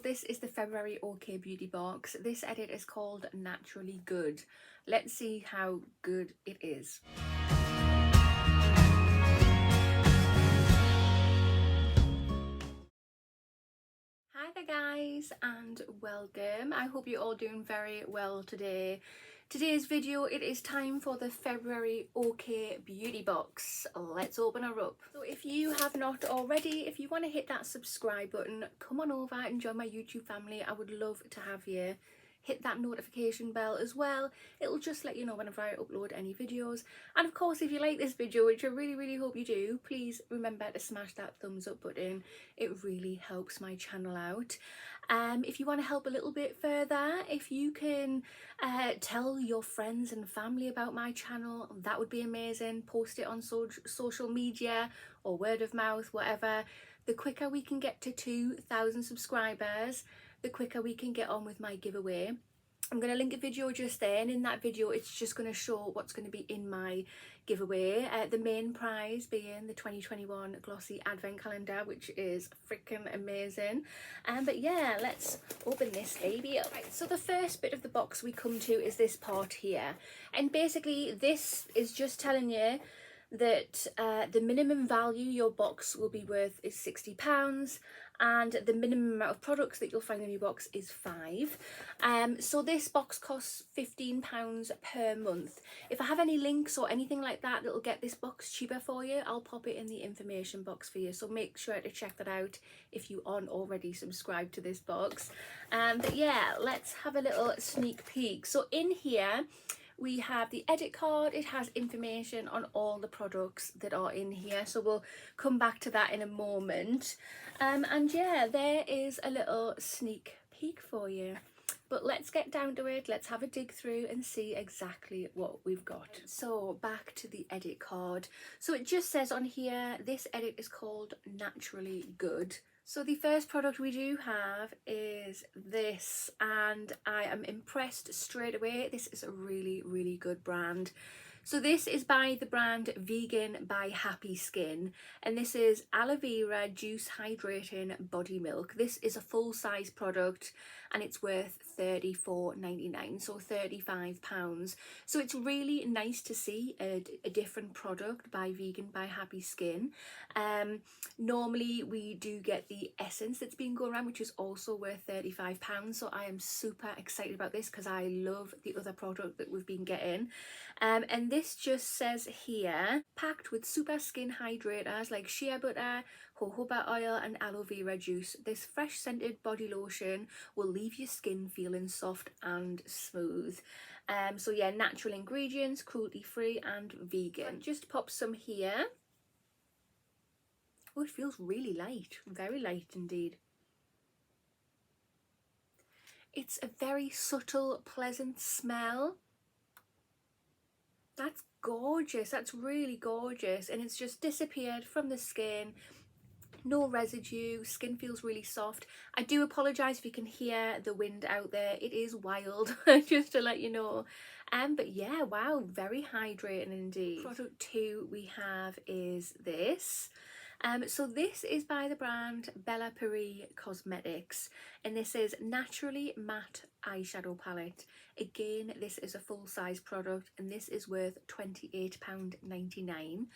this is the February OK Beauty box. This edit is called Naturally Good. Let's see how good it is. Hi there guys and welcome. I hope you're all doing very well today. Today's video, it is time for the February OK Beauty box. Let's open her up. So if you have not already, if you want to hit that subscribe button, come on over and join my YouTube family. I would love to have you. Hit that notification bell as well. It'll just let you know whenever I upload any videos. And of course, if you like this video, which I really hope you do, please remember to smash that thumbs up button. It really helps my channel out. If you want to help a little bit further, if you can tell your friends and family about my channel, that would be amazing. Post it on social media or word of mouth, whatever. The quicker we can get to 2,000 subscribers, the quicker we can get on with my giveaway. I'm going to link a video just there, and in that video it's just going to show what's going to be in my giveaway. The main prize being the 2021 glossy advent calendar, which is freaking amazing. But yeah, let's open this baby up. Right, so the first bit of the box we come to is this part here, and basically this is just telling you that the minimum value your box will be worth is £60, and the minimum amount of products that you'll find in your box is 5. So this box costs £15 per month. If I have any links or anything like that that'll get this box cheaper for you, I'll pop it in the information box for you, so make sure to check that out if you aren't already subscribed to this box. But yeah, let's have a little sneak peek. So in here we have the edit card. It has information on all the products that are in here, so we'll come back to that in a moment. And yeah, there is a little sneak peek for you. But let's get down to it. Let's have a dig through and see exactly what we've got. So back to the edit card. So it just says on here, this edit is called Naturally Good. So the first product we do have is this, and I am impressed straight away. This is a really good brand. So this is by the brand Vegan by Happy Skin, and this is Aloe Vera Juice Hydrating Body Milk. This is a full-size product and it's worth £34.99, so £35. So it's really nice to see a different product by Vegan by Happy Skin. Normally we do get the essence that's been going around, which is also worth £35, so I am super excited about this because I love the other product that we've been getting. And this just says here, packed with super skin hydrators like shea butter, jojoba oil and aloe vera juice. This fresh scented body lotion will leave your skin feeling soft and smooth. So yeah, natural ingredients, cruelty free and vegan. Just pop some here. Oh, it feels really light, very light indeed. It's a very subtle, pleasant smell. That's gorgeous, that's really gorgeous, and it's just disappeared from the skin. No residue, skin feels really soft. I do apologise if you can hear the wind out there, it is wild, just to let you know. But yeah, wow, very hydrating indeed. Product 2 we have is this. So this is by the brand Bella Paris Cosmetics, and this is Naturally Matte Eyeshadow Palette. Again, this is a full-size product and this is worth £28.99.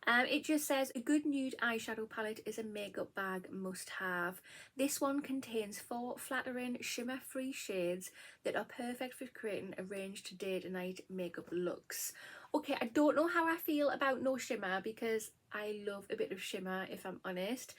It just says a good nude eyeshadow palette is a makeup bag must have. This one contains 4 flattering shimmer free shades that are perfect for creating a range to day to night makeup looks. Okay, I don't know how I feel about no shimmer because I love a bit of shimmer, if I'm honest.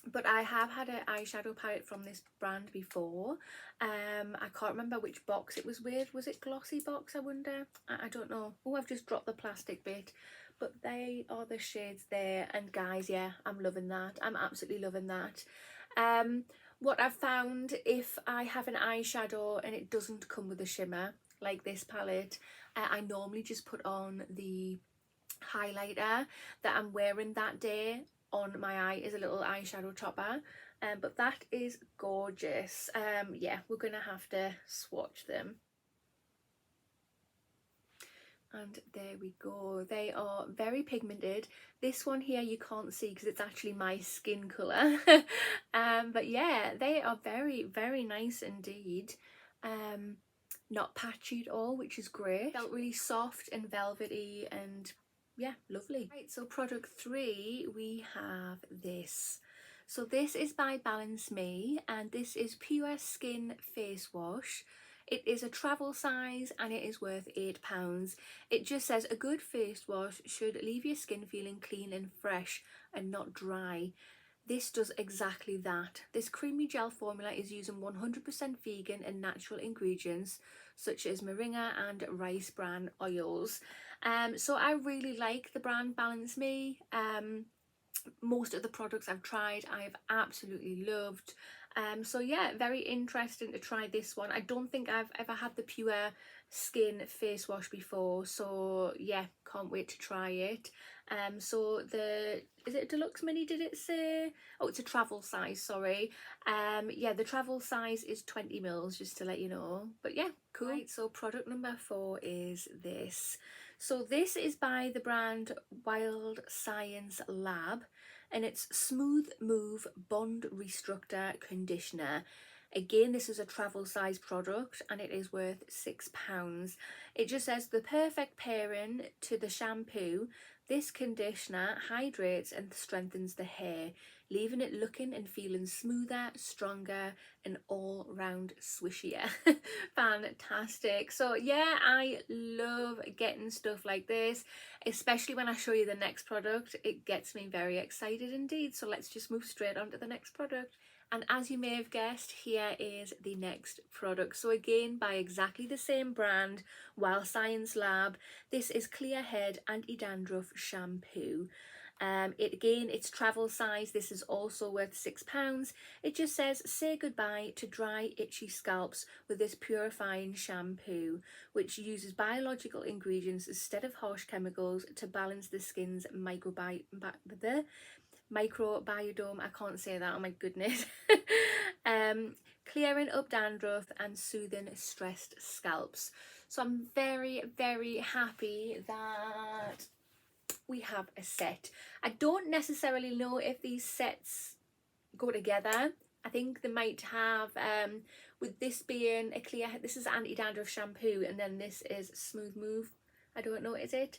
But I have had an eyeshadow palette from this brand before. I can't remember which box it was with. Was it glossy box, I wonder? I don't know. Oh, I've just dropped the plastic bit. But they are the shades there, and guys, yeah, I'm loving that. I'm absolutely loving that. What I've found, if I have an eyeshadow and it doesn't come with a shimmer, like this palette, I normally just put on the highlighter that I'm wearing that day on my eye as a little eyeshadow topper. But that is gorgeous. Yeah, we're gonna have to swatch them. And there we go. They are very pigmented. This one here you can't see because it's actually my skin colour. But yeah, they are very, very nice indeed. Not patchy at all, which is great. Felt really soft and velvety and yeah, lovely. Right, so product 3, we have this. So this is by Balance Me, and this is Pure Skin Face Wash. It is a travel size and it is worth £8. It just says a good face wash should leave your skin feeling clean and fresh and not dry. This does exactly that. This creamy gel formula is using 100% vegan and natural ingredients such as moringa and rice bran oils. So I really like the brand Balance Me. Most of the products I've tried I've absolutely loved. So yeah, very interesting to try this one. I don't think I've ever had the Pure Skin face wash before, so yeah, can't wait to try it. So is it a deluxe mini, did it say? Oh, it's a travel size, sorry. Yeah, the travel size is 20 mils, just to let you know. But yeah, cool. Right, so product number 4 is this. So this is by the brand Wild Science Lab, and it's Smooth Move Bond Restructure Conditioner. Again, this is a travel size product and it is worth £6. It just says the perfect pairing to the shampoo. This conditioner hydrates and strengthens the hair, leaving it looking and feeling smoother, stronger and all round swishier. Fantastic. So yeah, I love getting stuff like this, especially when I show you the next product. It gets me very excited indeed. So let's just move straight on to the next product. And as you may have guessed, here is the next product. So again, by exactly the same brand, Wild Science Lab. This is Clear Head Anti-Dandruff Shampoo. It's travel size. This is also worth £6. It just says, say goodbye to dry, itchy scalps with this purifying shampoo, which uses biological ingredients instead of harsh chemicals to balance the skin's microbiome. I can't say that, oh my goodness. Clearing up dandruff and soothing stressed scalps. So I'm very, very happy that we have a set. I don't necessarily know if these sets go together. I think they might have, with this being a clear, this is anti-dandruff shampoo and then this is Smooth Move. I don't know, is it?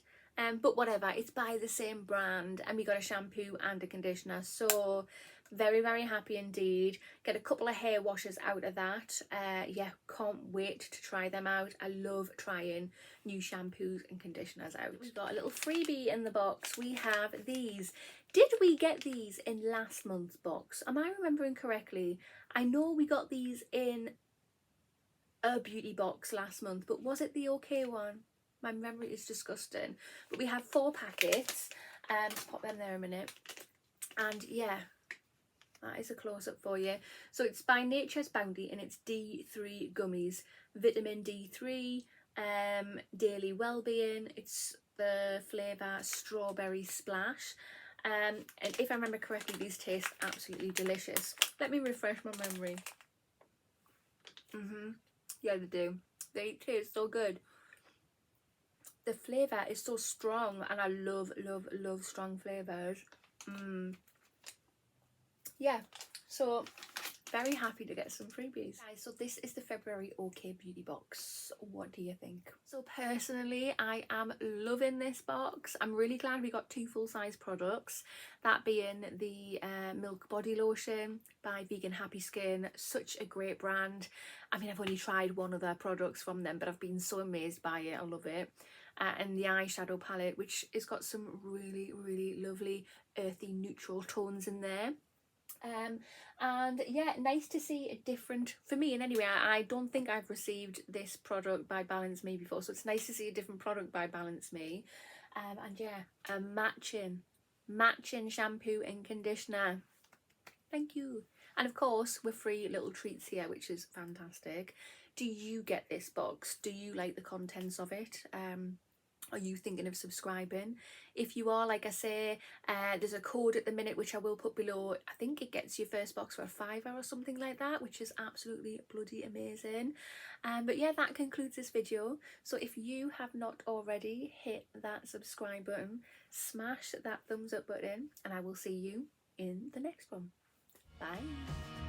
But whatever, it's by the same brand and we got a shampoo and a conditioner. So very, very happy indeed. Get a couple of hair washes out of that. Yeah, can't wait to try them out. I love trying new shampoos and conditioners out. We've got a little freebie in the box. We have these. Did we get these in last month's box? Am I remembering correctly? I know we got these in a beauty box last month, but was it the OK one? My memory is disgusting. But we have 4 packets. Just pop them there a minute. And yeah, that is a close-up for you. So it's by Nature's Bounty and it's D3 gummies. Vitamin D3, daily well-being. It's the flavour Strawberry Splash. And if I remember correctly, these taste absolutely delicious. Let me refresh my memory. Yeah, they do. They taste so good. The flavour is so strong and I love, love, love strong flavours. Yeah, so very happy to get some freebies. Guys, so this is the February OK Beauty box. What do you think? So personally, I am loving this box. I'm really glad we got 2 full-size products, that being the Milk Body Lotion by Vegan Happy Skin. Such a great brand. I mean, I've only tried one of their products from them, but I've been so amazed by it. I love it. And the eyeshadow palette, which has got some really, really lovely earthy neutral tones in there. And yeah, nice to see a different, for me and anyway, I don't think I've received this product by Balance Me before, so it's nice to see a different product by Balance Me. And yeah, a matching shampoo and conditioner. Thank you. And of course, we're free little treats here, which is fantastic. Do you get this box? Do you like the contents of it? Are you thinking of subscribing? If you are, like I say, there's a code at the minute which I will put below. I think it gets your first box for a £5 or something like that, which is absolutely bloody amazing. But yeah, that concludes this video. So if you have not already, hit that subscribe button, smash that thumbs up button, and I will see you in the next one. Bye.